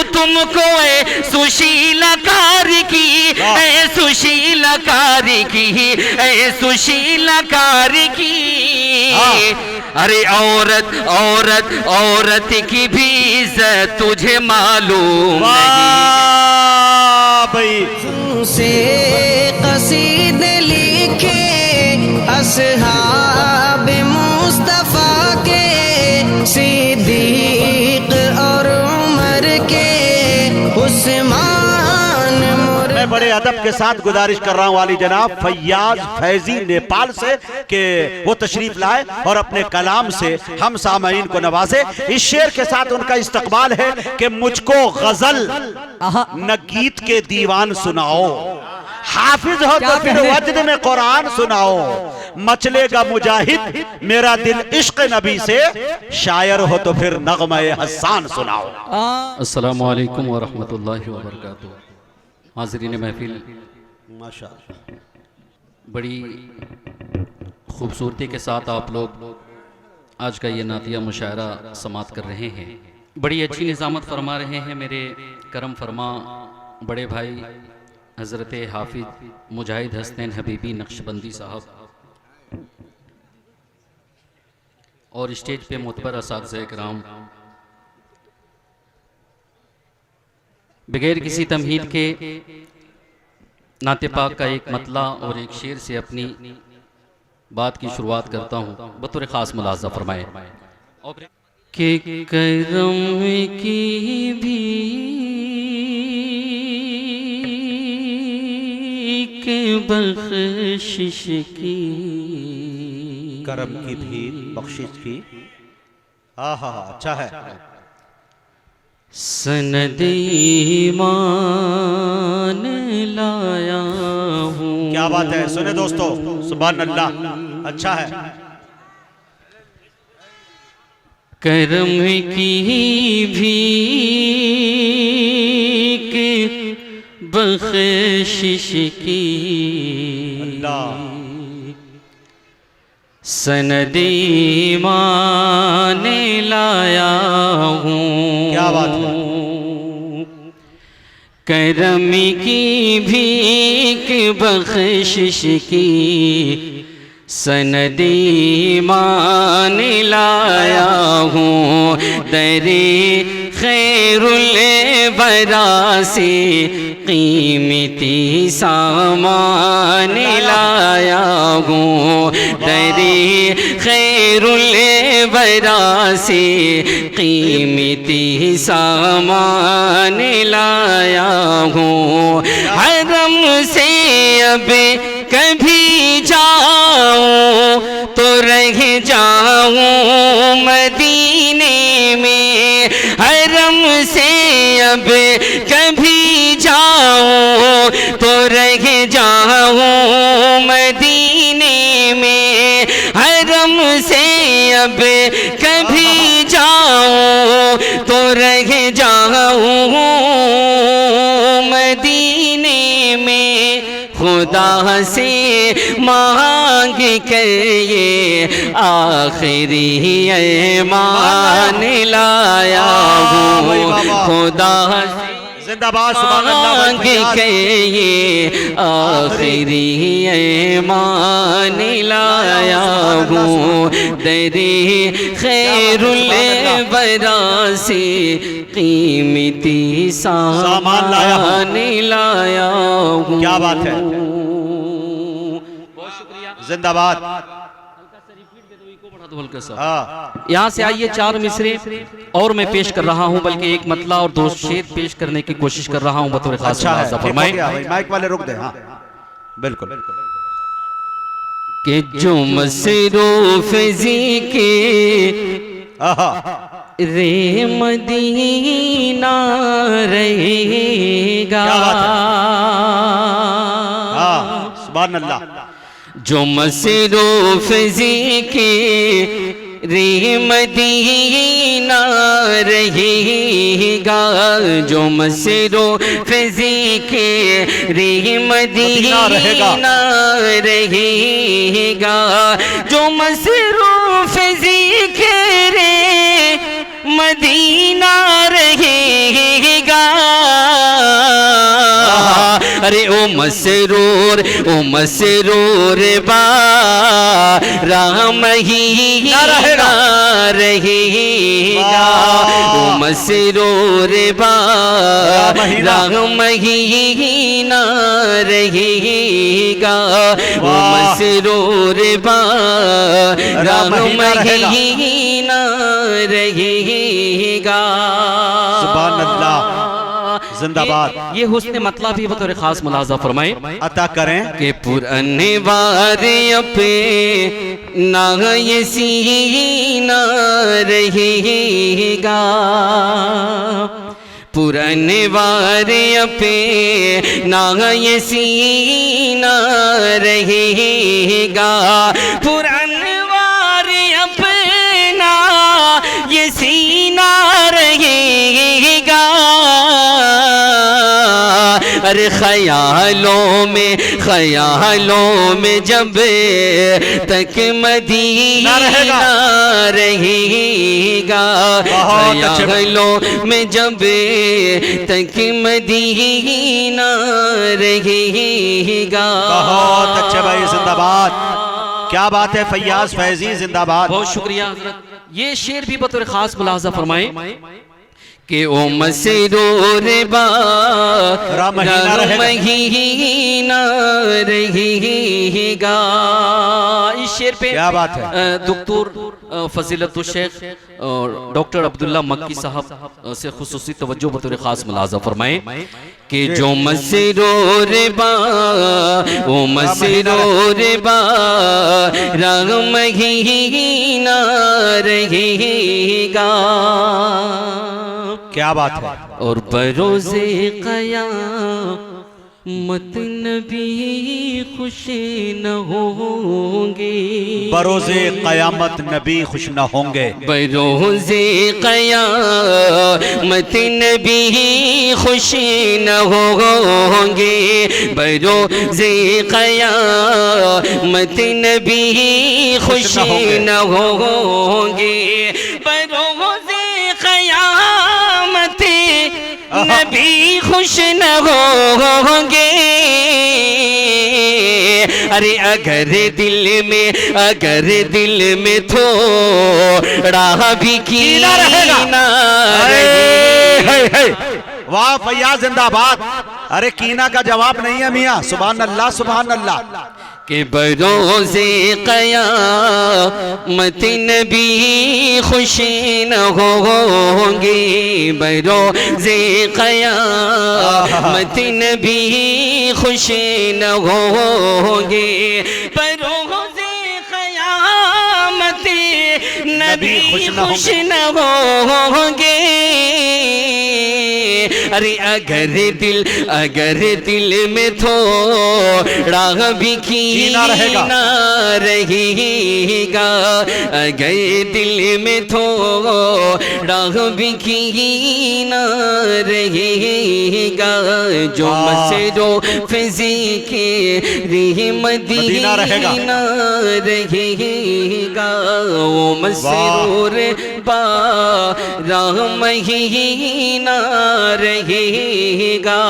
तुमको ए सुशीलकार की, ए सुशीलकार की, ए सुशीलकार की। अरे औरत औरत औरत की भी इज्जत तुझे मालूम भाई से कसीदे लिखे असहाब मुस्तफा के, सिद्दीक और उमर के, उस्मान। मैं बड़े अदब के साथ गुजारिश कर रहा हूँ वाली जनाब फैयाज फैजी नेपाल से कि वो तशरीफ लाए और अपने कलाम से हम सामईन को नवाजे। इस शेर के साथ उनका इस्तकबाल है कि मुझको गजल न गीत के दीवान सुनाओ, हाफिज हो तो फिर वजद में कुरान सुनाओ, मचलेगा मुजाहिद मेरा दिल इश्क नबी से, शायर हो तो फिर नगमे हसन सुनाओ। अस्सलामु अलैकुम व रहमतुल्लाहि व बरकातुहू। हाज़रीन महफिल, माशाअल्लाह बड़ी खूबसूरती के साथ आप लोग आज का ये नातिया मुशायरा समात कर रहे हैं। बड़ी अच्छी निज़ामत फरमा रहे हैं मेरे करम फरमा बड़े भाई हज़रत हाफिज मुजाहिद हसनैन हबीबी नक्शबंदी साहब, और स्टेज पे मोतबर असातिज़ा किराम। बगैर किसी तमहीद के नाते पाक का एक मतला और एक शेर से अपनी बात की शुरुआत करता हूँ। बतौर ख़ास मुलाज़ा फरमाए कि करम की भी के बख्शिश की, करम की भी बख्शिश की। आहा अच्छा है। सनद ईमान लाया हूँ। क्या बात है, सुने दोस्तों, सुभान अल्लाह, अच्छा है। करम की भी के बख्शिश की, अल्लाह सनद ईमान लाया हूँ। क्या बात है। करम की भीख बख्शिश की, सनद ईमान लाया हूँ। दरे खैरुल बरा से कीमती सामान लाया हूँ। दरे खैरुल बरा से कीमती सामान लाया हूँ। हरम से अब कभी जाऊं तो रह जाऊं मदीने में, हरम से अब कभी जाऊं तो रह जाऊं मदीने में, हरम से अब कभी जाऊं तो रह जाऊं मदीने में। खुदा से मांग कर ये आखिरी ईमान लाया हूँ। खुदा जिंदाबाद, मांग के ये आखिरी ईमान लाया हूँ। दरे खैरुल बरा से कीमती सामान लाया हूँ। क्या बात है, बहुत शुक्रिया, जिंदाबाद। यहाँ से आइए चार मिसरे और मैं पेश कर रहा हूँ, बल्कि एक मतला और दो शेर पेश करने की कोशिश कर रहा हूँ बतौर खास। अच्छा है, माइक वाले रुक दे। हाँ बिल्कुल। कि जो मसरूफ ज़िक्र रे मदीना रहेगा, सुभान अल्लाह। जो मसरूफ ज़िक्र रे मदीना रहेगा, जो मसरूफ ज़िक्र रे मदीना रहेगा, जो मसरूफ ज़िक्र रे मदीना रहेगा, अरे ओ मसरूर बा राम ही ना रहेगा, ओ मसरूर बा राम ही ना रहेगा, ओ मसरूर बा राम ही ना रहेगा। सुभान अल्लाह, जिंदाबाद। ये हुस्न मतलब ही बतौर खास मुलाजा फरमाए अता करें के पुराने वारे पे ना ये सीना रहेगा, पुराने वारे पे ना ये सीना रहेगा, पुराने वारे पे ना ये सीना रहेगा। अरे ख्यालों में जब तक मदीना रहेगा, ख्यालों में जब तक मदीना रहेगा। बहुत अच्छे भाई, जिंदाबाद। क्या बात है फैयाज फैजी, जिंदाबाद। बहुत शुक्रिया हजरत। ये शेर भी बतौर खास मुलाजा फरमाए कि ओ मसरूर बा राम ही ना रहेगा। इस शेर पे क्या बात है, दुक्तूर फजीलतुल शेख और डॉक्टर अब्दुल्ला मक्की साहब से खुसूसी तवज्जो बतौर खास मुलाजा फरमाए कि जो मसरूर बा ओ मसरूर बा राम ही ना रहेगा। क्या बात है। और बरोज़े क़यामत नबी खुश न होंगे, बरोज़े क़यामत नबी खुश न होंगे, बरोज़े क़यामत नबी खुश न होंगे, बरोज़े क़यामत नबी खुश न होंगे, बरोज़े क़यामत नबी खुश न होंगे। अरे अगर दिल में थोड़ा भी कीना रहेगा। वाह फैयाज, जिंदाबाद। अरे कीना का जवाब नहीं है मियाँ। सुभान अल्लाह, सुभान अल्लाह। के बरोज़े क़यामत नबी खुश न होंगे, बरोज़े क़यामत नबी खुश न होंगे, बरोज़े क़यामत नबी खुश न होंगे। अरे अगर दिल में थोड़ा भी कीना रहेगा, अगर दिल में थोड़ा भी कीना रहेगा, जो मसरो फिजी के मदीना रहेगा, वो मसरूर बा राम ही ना रहेगा।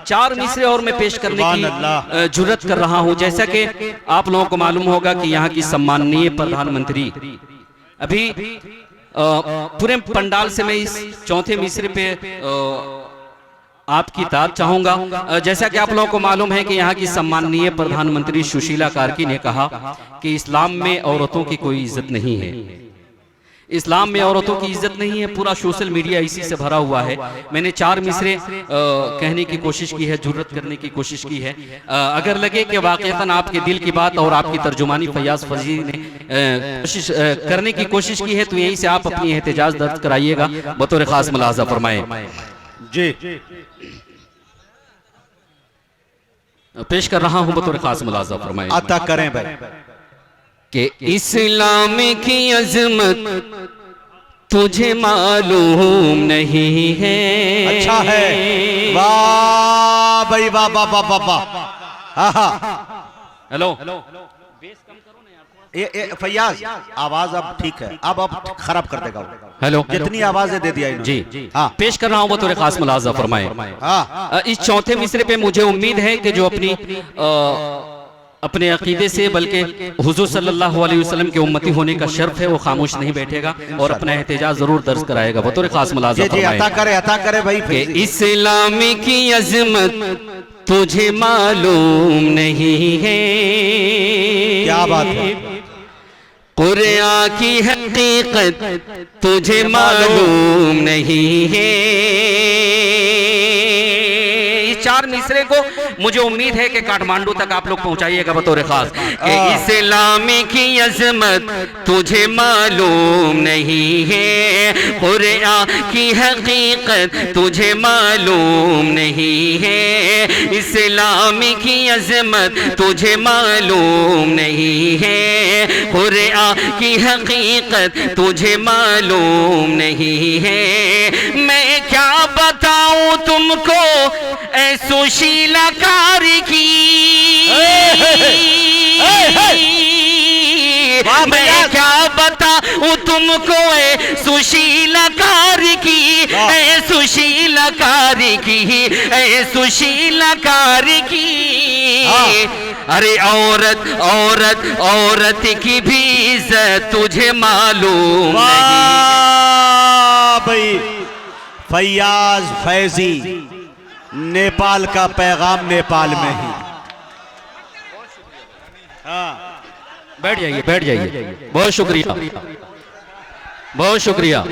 चार मिसरे और मैं पेश करने की जुर्रत कर रहा हूं। जैसा कि आप लोगों को मालूम होगा कि यहाँ की सम्माननीय प्रधानमंत्री अभी पूरे पंडाल से मैं इस चौथे मिसरे पे आपकी ताद चाहूंगा। जैसा कि आप लोगों को मालूम है कि यहाँ की सम्माननीय प्रधानमंत्री सुशीला कार्की ने कहा कि इस्लाम में औरतों की कोई इज्जत नहीं है, इस्लाम में औरतों की इज्जत नहीं है। पूरा सोशल मीडिया इसी से भरा हुआ है। मैंने चार मिसरे कहने की कोशिश की है, जुर्रत करने की कोशिश की है। अगर लगे कि वाकईतन आपके दिल की बात और आपकी तर्जुमानी फैयाज फजी ने कोशिश करने की कोशिश की है, तो यहीं से आप अपनी एहतजाज दर्ज कराइएगा बतौर खास मुलाजा फरमाए। जी पेश कर रहा हूं बतौर खास मुलाजा फरमाए। अता करें भाई। कि इस्लाम की अजमत तुझे मालूम नहीं है। अच्छा है, वाह भाई वाह वाह वाह वाह वाह। हेलो, फैयाज आवाज अब ठीक है, अब खराब कर देगा वो। हेलो, जितनी आवाजें दे दिया इन्होंने। जी हाँ पेश कर रहा हूँ बतौर खास मुलाजा फरमाए। हाँ इस चौथे मिसरे पे मुझे उम्मीद है कि जो अपने अकीदे से बल्कि हुजूर सल्लल्लाहु अलैहि वसल्लम के उम्मती होने का शर्फ है वो खामोश नहीं बैठेगा और अपना एहतजाज जरूर दर्ज कराएगा बतौर खास मुलाजा जी फरमाए। अता करे भाई। कि इस्लाम की अजमत तुझे मालूम नहीं है, क्या बात है। कुरान की हकीकत तुझे मालूम नहीं है। इस चार मिसरे को मुझे उम्मीद है कि काठमांडू तक आप लोग पहुंचाइएगा बतौर खास कि इस्लाम की अजमत तुझे मालूम नहीं है, कुरान की हकीकत तुझे मालूम नहीं है, इस्लाम की अजमत तुझे मालूम नहीं है, कुरान की हकीकत तुझे मालूम नहीं है। मैं क्या बताऊं तुमको ऐ सुशीला कार की, मैं क्या बताऊं तुमको ऐ सुशीला कार की, ऐ सुशीला कार की, ऐ सुशीला कार की। अरे औरत औरत औरत की भी इज्जत तुझे मालूम नहीं। भाई फैयाज फैजी नेपाल का पैगाम नेपाल में ही। बैठ जाइए बैठ जाइए, बहुत शुक्रिया बहुत शुक्रिया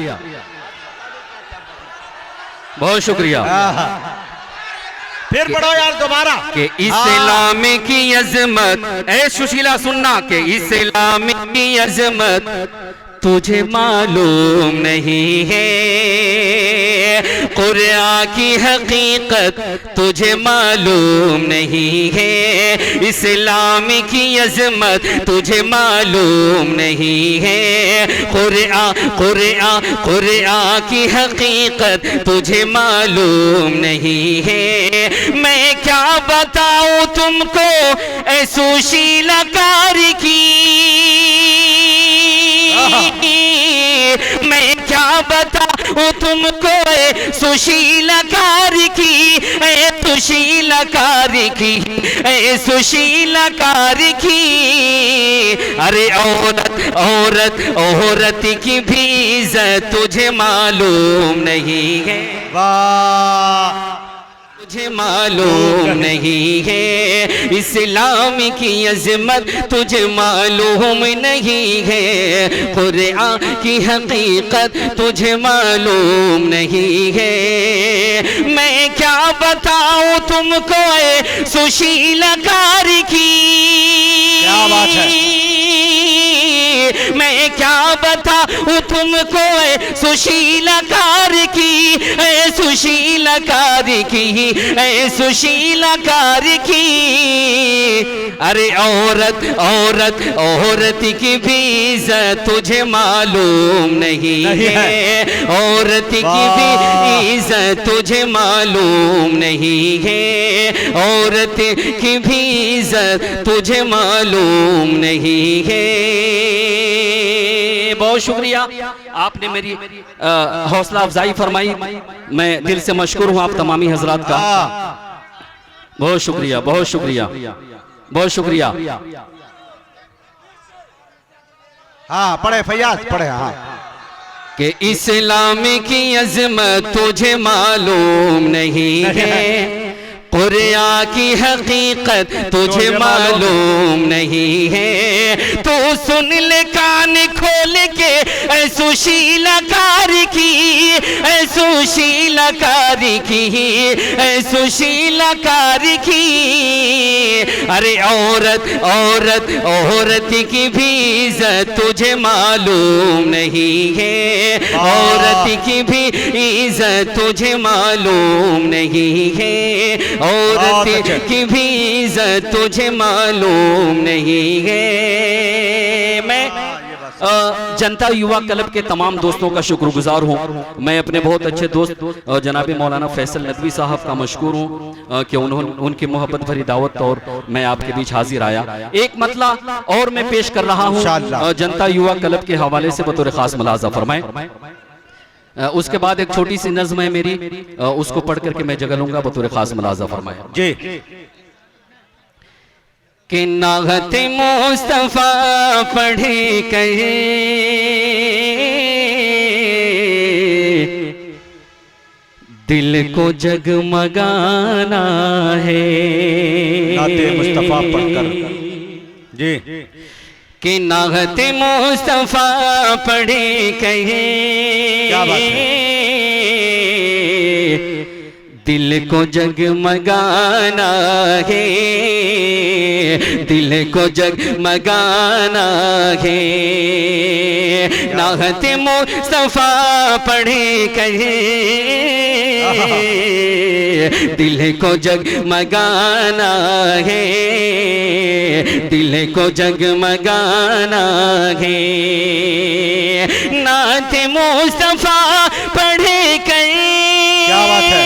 बहुत शुक्रिया। फिर पढ़ो यार दोबारा कि इस्लाम की अजमत, ऐ सुशीला सुनना, कि इस्लाम की अजमत तुझे मालूम नहीं है, कुरान की हकीकत तुझे मालूम नहीं है, इस्लाम की अजमत तुझे मालूम नहीं है, कुरान की हकीकत तुझे मालूम नहीं है। मैं क्या बताऊं तुमको ऐ सुशीला कार की, मैं क्या बताऊं तुमको ऐ सुशीला कार की, ऐ सुशीला कार की, ऐ सुशीला कार की। अरे औरत औरत औरत की भी इज्जत तुझे मालूम नहीं है, वाह तुझे मालूम नहीं है, इस्लाम की अजमत तुझे मालूम नहीं है, कुरान की हकीकत तुझे मालूम नहीं है। मैं क्या बताऊं तुमको ऐ सुशीला कार की, क्या बात है। मैं क्या बताऊं तुमको ऐ सुशीला कार की, ऐ सुशीला कार की, ऐ सुशीला कार की। अरे औरत औरत औरत की भी इज्जत तुझे मालूम नहीं है, औरत की भी इज्जत तुझे मालूम नहीं है, औरत की भी इज्जत तुझे मालूम नहीं है। बहुत शुक्रिया, आपने मेरी हौसला अफजाई फरमाई, मैं दिल से मशकूर हूँ आप तमामी हजरात का। बहुत शुक्रिया बहुत शुक्रिया बहुत शुक्रिया। हाँ पढ़े फैयाज पढ़े। हाँ कि इस्लाम की अजमत तुझे मालूम नहीं है, कुरान की हकीकत तुझे मालूम नहीं है। तू सुन ले कान खोल के ऐ सुशीला कार की, ऐ सुशीला कार की, ऐ सुशीला कार की। अरे औरत औरत औरत की भी इज्जत तुझे मालूम नहीं है, औरत की भी इज्जत तुझे मालूम नहीं है, औरत की भी इज्जत तुझे मालूम नहीं है। जनता युवा क्लब के तमाम दोस्तों का शुक्रगुजार हूँ। मैं अपने बहुत अच्छे दोस्त जनाब मौलाना फैसल नदवी साहब का मशकूर हूँ कि उन्होंने उनकी मोहब्बत भरी दावत और मैं आपके बीच हाजिर आया। एक मतला और मैं पेश कर रहा हूँ जनता युवा क्लब के हवाले से, बतौर खास मुलाजा फरमाएं। उसके बाद एक छोटी सी नज़्म है मेरी, उसको पढ़ करके मैं जगह लूंगा, बतौर खास मुलाजा फरमाएं जी। कि नागत मुस्तफा पढ़े कहे दिल को जगमगाना है। नाते मुस्तफा पढ़कर जी। कि नागत मुस्तफा पढ़े कहे क्या बात है? दिल को जगमगाना है, दिल को जगमगाना है। नाहत मुस्तफा पढ़े कहे दिल को जगमगाना है, दिल को जगमगाना है। नात मुस्तफा पढ़े कहे, क्या बात है?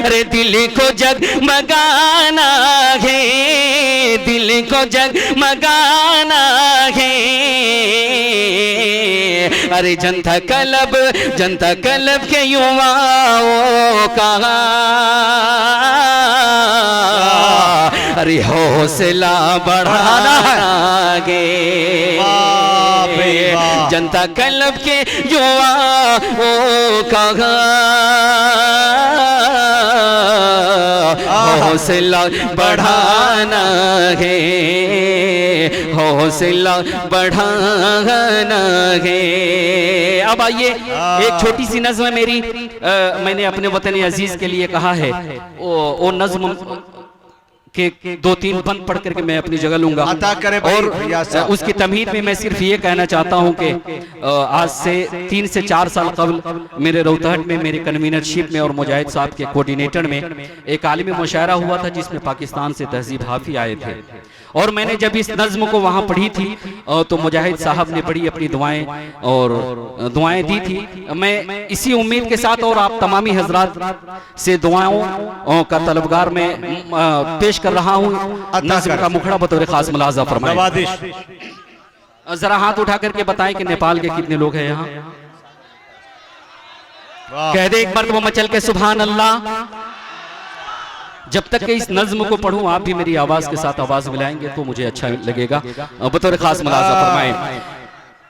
अरे दिल को जगमगाना है, दिल को जगमगाना है। अरे जनता क्लब के युवाओं का अरे हौसला बढ़ाना है। जनता क्लब के युवाओं का हौसला बढ़ाना है, हौसला बढ़ाना है। अब आइए, एक छोटी सी नज़्म है मेरी, मैंने अपने वतन अजीज के लिए कहा है। वो नज़्म के 2-3 बंद पढ़ करके मैं अपनी जगह लूंगा। और उसकी तमहीद में मैं सिर्फ ये कहना चाहता हूं कि आज से 3 से 4 साल कबल मेरे रोहतहट में मेरे कन्वीनरशिप में और मुजाहिद साहब के कोऑर्डिनेटर में एक आलिमी मुशायरा हुआ था जिसमें पाकिस्तान से तहजीब हाफी आए थे। और मैंने जब इस नज़्म को वहाँ पढ़ी थी तो मुजाहिद साहब ने बड़ी अपनी दुआएं दी थी। मैं इसी उम्मीद के साथ और आप तमामी हजरात से दुआओं का तलबगार में पेश कर रहा हूँ। नज़्म का मुखड़ा बतौर खास मुलाजा फरमाएं। जरा हाथ उठा करके बताएं कि नेपाल के कितने लोग हैं यहाँ। कह दे एक मर्तबा मचल के सुभान अल्लाह। जब तक कि इस नज़्म को पढ़ूं आप भी मेरी आवाज के साथ आवाज मिलाएंगे तो मुझे अच्छा लगेगा। बतौर खास मुलाजा फरमाएं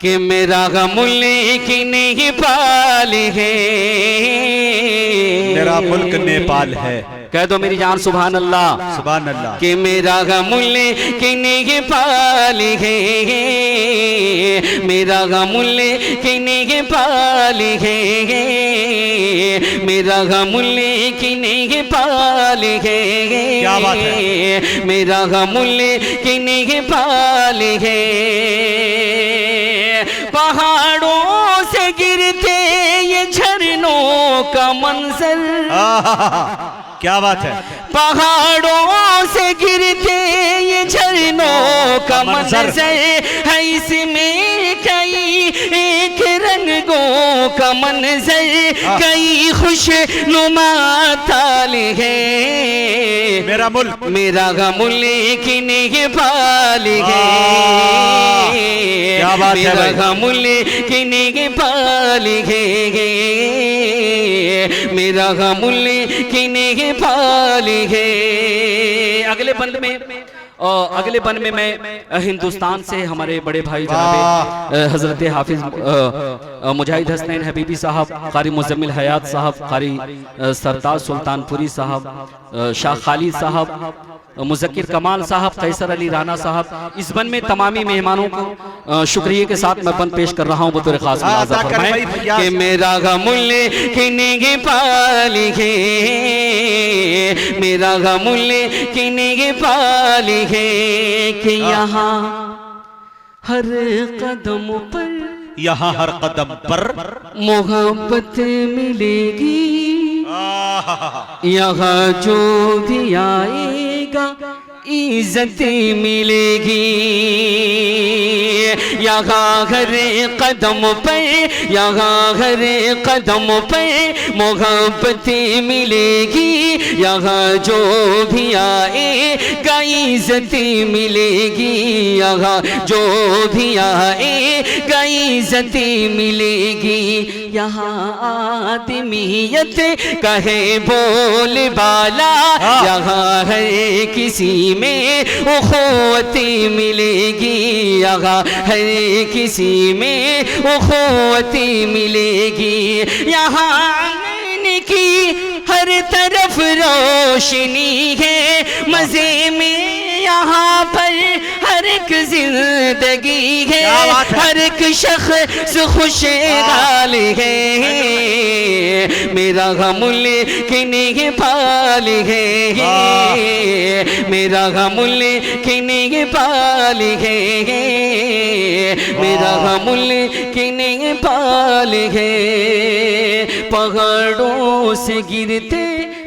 कि मेरा गमुल्ले की नहीं पाल है, मेरा मुल्क नेपाल है। कह दो मेरी जान सुभान अल्लाह, सुभान अल्लाह। कि मेरा गमुल्ले की नहीं पाल है, मेरा गमुल्ले की नहीं पाल है, मेरा गमुल्ले की नहीं पाल है। क्या बात है? मेरा गमुल्ले की नहीं पाल है। पहाड़ों से गिरते ये झरनों का मंजर, क्या बात है? पहाड़ों से गिरते ये झरनों का मंजर है, इसमें कई एक रंगों का मंजर, कई खुशनुमा ताल है। मेरा मुल्क, मेरा गमुल्ले की नहीं पाल है, क्या बात है? मेरा गमुल्ले की नहीं पाल है, मेरा गमुल्ले की नहीं पाल है। अगले बंद में मैं हिंदुस्तान से हमारे बड़े भाई जनाब हजरत हाफिज मुजाहिद हसनैन हबीबी साहब, कारी मुजम्मिल हयात साहब, कारी सरताज सुल्तानपुरी साहब, शाह खालिद साहब, मुज़क्किर कमाल साहब, कैसर अली राना साहब, इस बन में तमामी मेहमानों को शुक्रिया के साथ मैं बन पेश कर रहा हूँ बतौर खास मुलाजा फरमाएं कि मेरा गमुल्ले की नहीं पाल है, मेरा गमुल्ले की नहीं पाल है। कि यहाँ हर कदम पर, यहाँ हर कदम पर मोहब्बत मिलेगी, यहाँ जो भी आएगा इज्जत मिलेगी। यहाँ हर कदम पर, यहाँ हर कदम पर मोहब्बत मिलेगी। यहाँ जो भी आएगा इज्जत मिलेगी। यहाँ जो भी आएगा इज्जत मिलेगी। यहाँ आदमियत कहे बोल बाला, यहाँ हर किसी में उखुवत मिलेगी। यहाँ हर किसी में उखुवत मिलेगी। यहाँ की हर तरफ रोशनी है, मजे में यहाँ पर हर एक जिंदगी है। हर एक शख्स खुशहाल है। मेरा गमुल किन्हीं पाल है। मेरा गमुल किन्हीं पाल है। मेरा गमुल किन्हीं पाल है। पहाड़ों से गिरते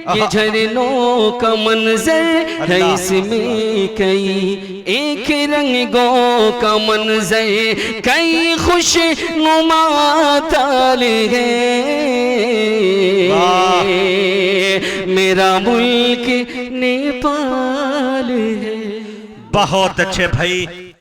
ये झरनों का मंजर है, इसमें कई एक रंगों का मंजर, कई खुश नुमा ताल है। मेरा मुल्क नेपाल है। बहुत अच्छे भाई।